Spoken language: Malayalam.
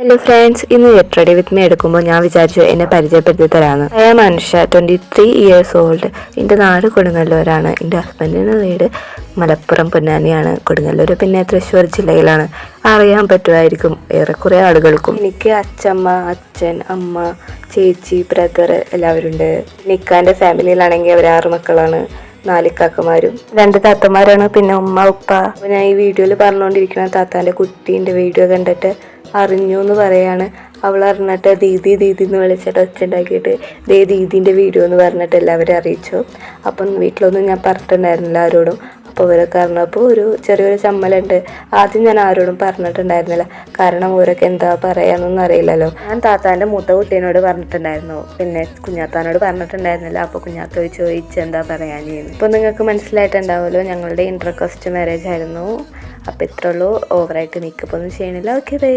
ഹലോ ഫ്രണ്ട്സ്, ഇന്ന് ഗെറ്റ് റെഡി വിത്ത് മീ എടുക്കുമ്പോൾ ഞാൻ വിചാരിച്ചു എന്നെ പരിചയപ്പെടുത്തി തരാമെന്ന്. ഞാൻ മനുഷ്യ 23 ഇയേഴ്സ് ഓൾഡ്. എൻ്റെ നാട് കൊടുങ്ങല്ലൂരാണ്. എൻ്റെ ഹസ്ബൻഡിൻ്റെ വീട് മലപ്പുറം പൊന്നാനിയാണ്. കൊടുങ്ങല്ലൂർ പിന്നെ തൃശ്ശൂർ ജില്ലയിലാണ്. അറിയാൻ പറ്റുമായിരിക്കും ഏറെക്കുറെ ആളുകൾക്കും. എനിക്ക് അച്ഛമ്മ, അച്ഛൻ, അമ്മ, ചേച്ചി, ബ്രദർ എല്ലാവരും ഉണ്ട്. നിക്കാൻ്റെ ഫാമിലിയിലാണെങ്കിൽ അവർ 6 മക്കളാണ്. 4 കാക്കമാരും 2 താത്തമാരാണ്. പിന്നെ ഉമ്മ ഉപ്പ. അപ്പോൾ ഞാൻ ഈ വീഡിയോയിൽ പറഞ്ഞുകൊണ്ടിരിക്കുന്ന താത്താൻ്റെ കുട്ടീൻ്റെ വീഡിയോ കണ്ടിട്ട് അറിഞ്ഞു എന്ന് പറയാണ്. അവൾ അറിഞ്ഞിട്ട് ദീദി ദീദി എന്ന് വിളിച്ചിട്ട് ഒച്ച ഉണ്ടാക്കിയിട്ട് ദീദീൻ്റെ വീഡിയോ എന്ന് പറഞ്ഞിട്ട് എല്ലാവരും അറിയിച്ചു. അപ്പം വീട്ടിലൊന്നും ഞാൻ പറഞ്ഞിട്ടുണ്ടായിരുന്നില്ല ആരോടും. അപ്പോൾ അവരൊക്കെ അറിഞ്ഞപ്പോൾ ഒരു ചെറിയൊരു ചമ്മലുണ്ട്. ആദ്യം ഞാൻ ആരോടും പറഞ്ഞിട്ടുണ്ടായിരുന്നില്ല, കാരണം ഓരൊക്കെ എന്താ പറയാന്നൊന്നും അറിയില്ലല്ലോ. ഞാൻ താത്താൻ്റെ മൂത്ത കുട്ടീനോട് പറഞ്ഞിട്ടുണ്ടായിരുന്നു, പിന്നെ കുഞ്ഞാത്താനോട് പറഞ്ഞിട്ടുണ്ടായിരുന്നില്ല. അപ്പോൾ കുഞ്ഞാത്ത ചോദിച്ചെന്താ പറയാനിരുന്നു. ഇപ്പോൾ നിങ്ങൾക്ക് മനസ്സിലായിട്ടുണ്ടാവുമല്ലോ, ഞങ്ങളുടെ ഇൻ്റർ കാസ്റ്റ് മാരേജ് ആയിരുന്നു. അപ്പോൾ ഇത്രയുള്ളൂ. ഓവറായിട്ട് മേക്കപ്പ് ഒന്നും ചെയ്യണില്ല. Okay bye.